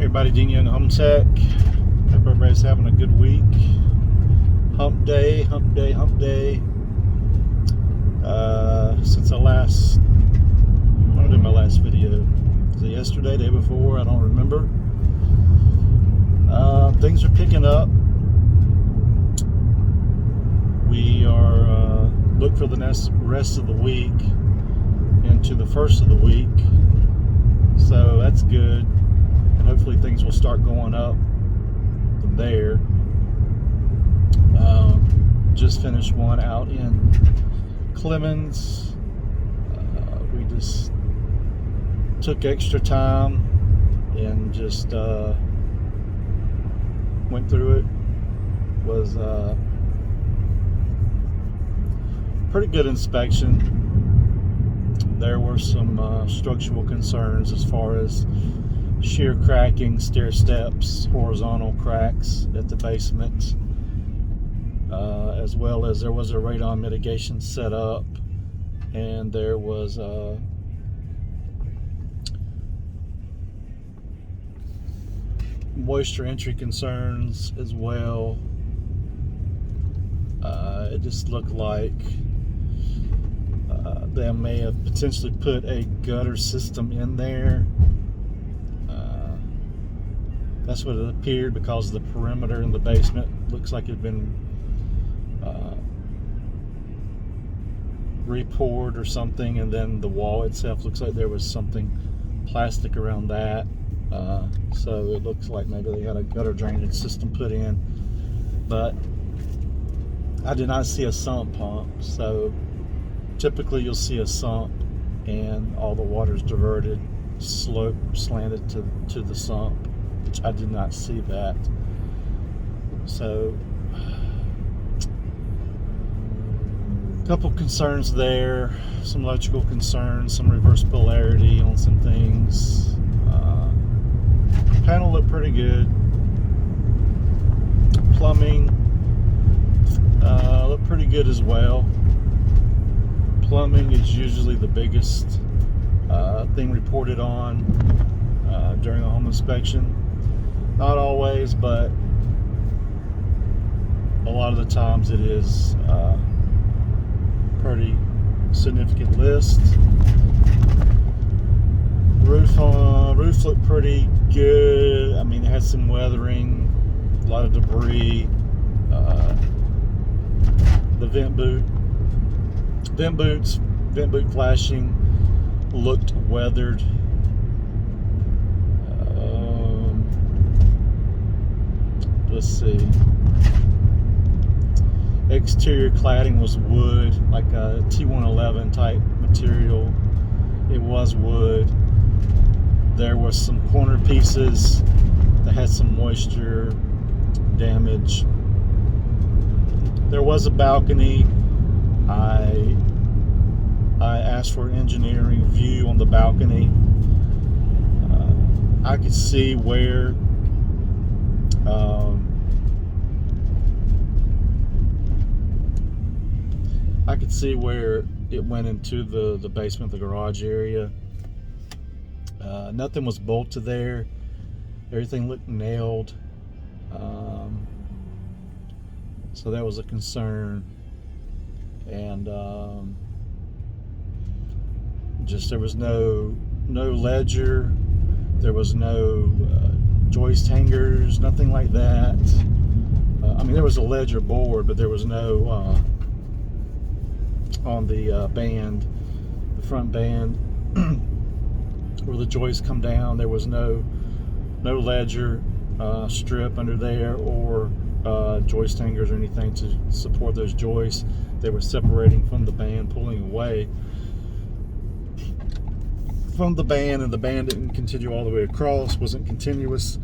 Everybody, Dean Young Home Tech. Hope everybody's having a good week. Hump day, hump day, hump day. Since when did my last video? Was it yesterday, day before? I don't remember. Things are picking up. We are look for the rest of the week into the first of the week. So that's good. And hopefully things will start going up from there. Just finished one out in Clemens. We just took extra time and just went through it. Was pretty good inspection. There were some structural concerns as far as shear cracking, stair steps, horizontal cracks at the basement, as well as there was a radon mitigation set up, and there was moisture entry concerns as well. It just looked like they may have potentially put a gutter system in there. That's what it appeared because the perimeter in the basement looks like it had been re-poured or something, and then the wall itself looks like there was something plastic around that. So it looks like maybe they had a gutter drainage system put in, but I did not see a sump pump. So typically you'll see a sump and all the water's diverted, slanted to the sump, which I did not see that. So a couple concerns there, some electrical concerns, some reverse polarity on some things. Panel looked pretty good. Plumbing looked pretty good as well. Plumbing is usually the biggest thing reported on during a home inspection. Not always, but a lot of the times it is pretty significant list. Roof looked pretty good. I mean, it had some weathering, a lot of debris. The vent boot flashing looked weathered. Let's see. Exterior cladding was wood, like a T111 type material. It was wood. There were some corner pieces that had some moisture damage. There was a balcony. I asked for an engineering view on the balcony. I could see where it went into the basement, the garage area. Nothing was bolted there. Everything looked nailed. So that was a concern. And just there was no ledger. There was no joist hangers, nothing like that. I mean, there was a ledger board, but there was no on the band, the front band where the joists come down. There was no ledger strip under there, or joist hangers or anything to support those joists. They were separating from the band, pulling away from the band, and the band didn't continue all the way across, wasn't continuous.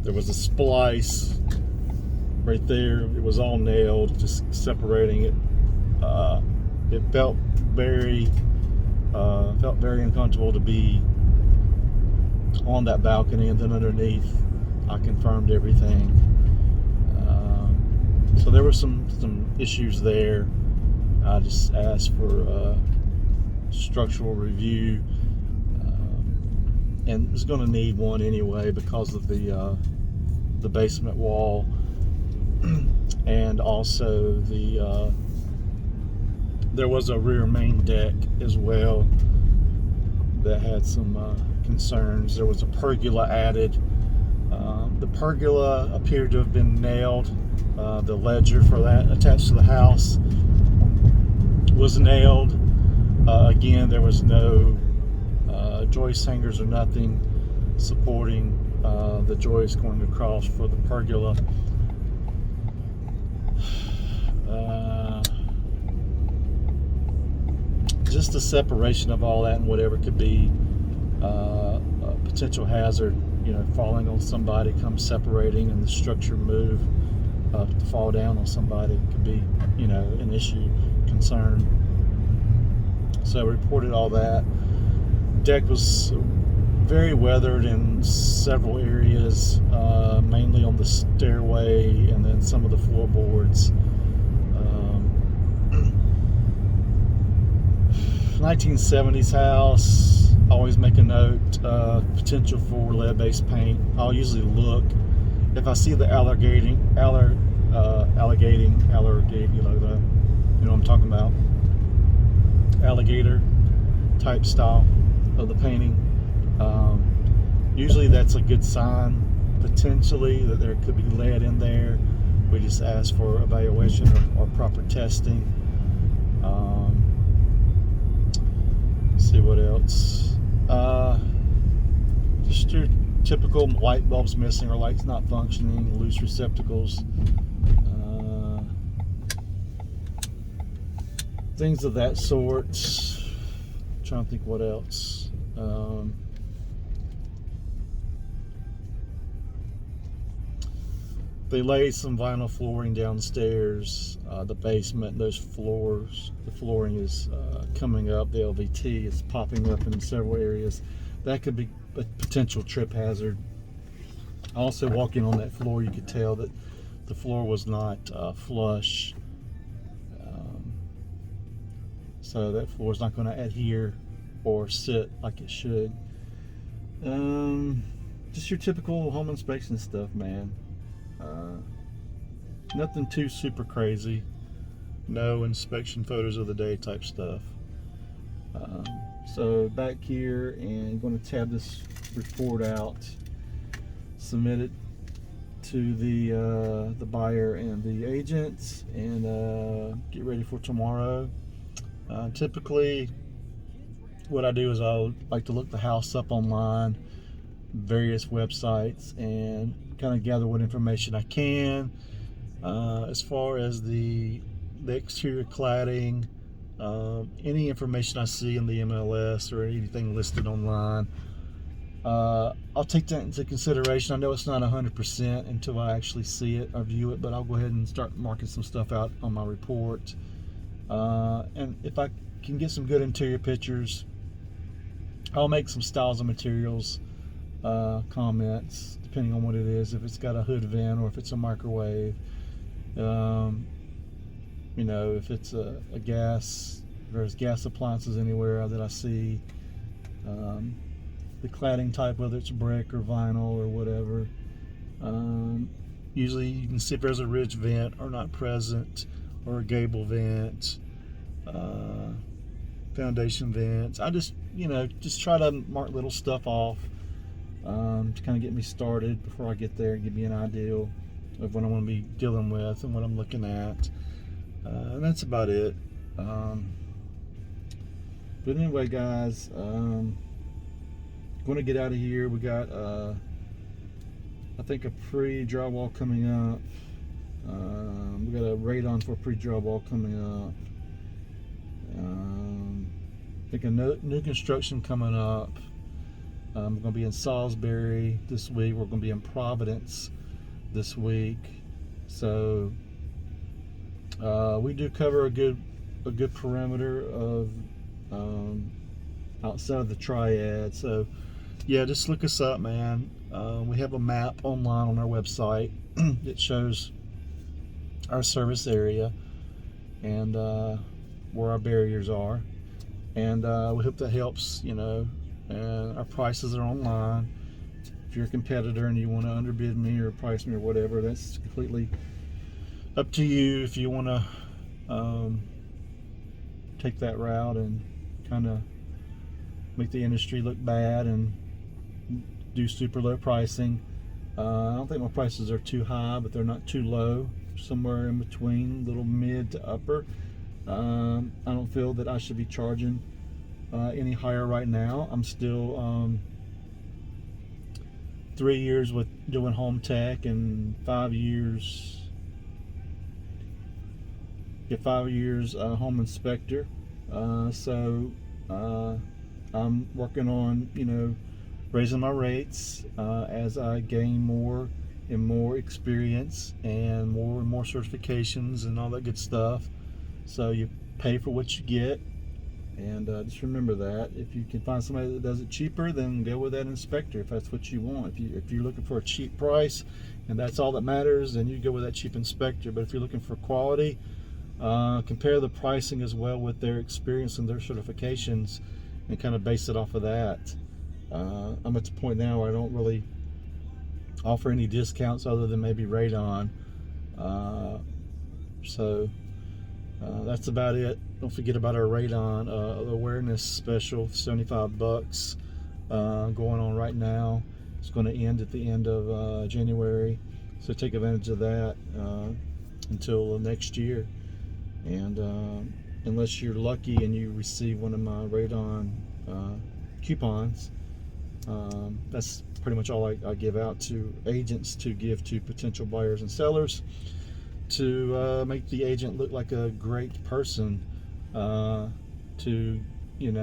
There was a splice right there. It was all nailed, just separating it. It felt very uncomfortable to be on that balcony, and then underneath I confirmed everything. So there were some issues there. I just asked for structural review. and it's going to need one anyway because of the basement wall, and also there was a rear main deck as well that had some concerns. There was a pergola added. The pergola appeared to have been nailed. The ledger for that attached to the house was nailed. Again, there was no joist hangers or nothing supporting the joist going across for the pergola. Just the separation of all that and whatever could be a potential hazard, falling on somebody, come separating and the structure move to fall down on somebody could be, an issue, concern. So I reported all that. Deck was very weathered in several areas, mainly on the stairway and then some of the floorboards. 1970s house, always make a note, potential for lead-based paint. I'll usually look if I see the alligating, you know what I'm talking about, alligator type style of the painting. Usually that's a good sign, potentially, that there could be lead in there. We just ask for evaluation or proper testing. See what else. Just your typical light bulbs missing or lights not functioning, loose receptacles, things of that sort. Trying to think what else. They laid some vinyl flooring downstairs, the basement, those floors. The flooring is coming up. The LVT is popping up in several areas. That could be a potential trip hazard. Also, walking on that floor, you could tell that the floor was not flush. So that floor is not going to adhere or sit like it should. Just your typical home inspection stuff, man. Nothing too super crazy. No inspection photos of the day type stuff. So back here, and I'm going to tab this report out, submit it to the buyer and the agents, and get ready for tomorrow. Typically, what I do is I'll like to look the house up online, various websites, and kind of gather what information I can as far as the exterior cladding, any information I see in the MLS or anything listed online. I'll take that into consideration. I know it's not 100% until I actually see it or view it, but I'll go ahead and start marking some stuff out on my report. And if I can get some good interior pictures, I'll make some styles of materials comments depending on what it is, if it's got a hood vent or if it's a microwave, if it's a gas, if there's gas appliances anywhere that I see, the cladding type, whether it's brick or vinyl or whatever. Usually you can see if there's a ridge vent or not present, or a gable vent, foundation vents. I just try to mark little stuff off to kind of get me started before I get there, give me an idea of what I'm going to be dealing with and what I'm looking at. And that's about it. But anyway, guys, going to get out of here. We got, I think, a pre-drywall coming up. We got a radon for pre-drywall coming up. I think a new construction coming up. We're going to be in Salisbury this week. We're going to be in Providence this week. So we do cover a good perimeter of outside of the triad. So yeah, just look us up, man. We have a map online on our website that shows our service area and where our barriers are, and we hope that helps and our prices are online. If you're a competitor and you want to underbid me or price me or whatever, that's completely up to you. If you want to take that route and kind of make the industry look bad and do super low pricing. I don't think my prices are too high, but they're not too low. Somewhere in between, little mid to upper. I don't feel that I should be charging any higher right now. I'm still 3 years with doing home tech and 5 years. Yeah, 5 years home inspector. So I'm working on, raising my rates as I gain more and more experience and more certifications and all that good stuff. So you pay for what you get, and just remember that if you can find somebody that does it cheaper, then go with that inspector if that's what you want. If you're looking for a cheap price and that's all that matters, then you go with that cheap inspector. But if you're looking for quality, compare the pricing as well with their experience and their certifications and kind of base it off of that. I'm at the point now where I don't really offer any discounts other than maybe Radon. So that's about it. Don't forget about our Radon awareness special, $75 going on right now. It's going to end at the end of January, so take advantage of that until next year. And unless you're lucky and you receive one of my Radon coupons, that's pretty much all I give out to agents to give to potential buyers and sellers to make the agent look like a great person, to give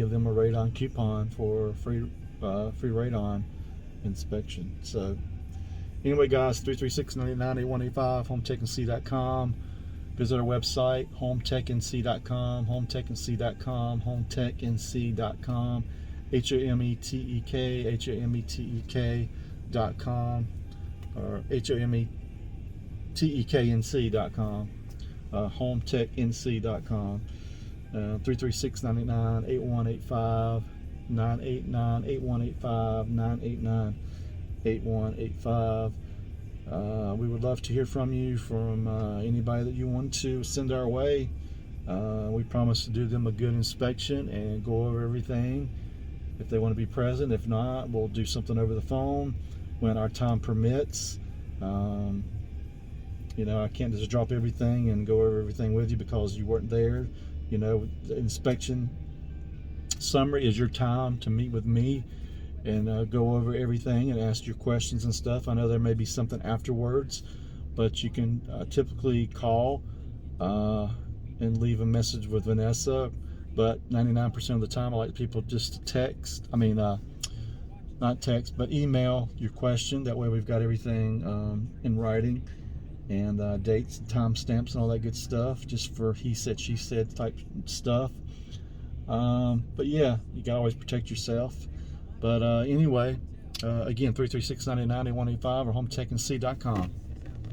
them a Radon coupon for free Radon inspection. So anyway, guys, 336-99-8185, HomeTechNC.com. Visit our website, HomeTechNC.com, HomeTechNC.com, HomeTechNC.com, HomeTechNC.com, or HomeTechNC.com, HomeTechNC.com, 336-99-8185, 989-8185, 989-8185. We would love to hear from you, from anybody that you want to send our way. We promise to do them a good inspection and go over everything if they want to be present. If not, we'll do something over the phone when our time permits. I can't just drop everything and go over everything with you because you weren't there. The inspection summary is your time to meet with me and go over everything and ask your questions and stuff. I know there may be something afterwards, but you can typically call and leave a message with Vanessa. But 99% of the time, I like people just to text. Not text, but email your question. That way we've got everything in writing, and dates and timestamps and all that good stuff, just for he said, she said type stuff. But yeah, you can always protect yourself. But anyway, again, 336-99-8185 or HomeTechNC.com.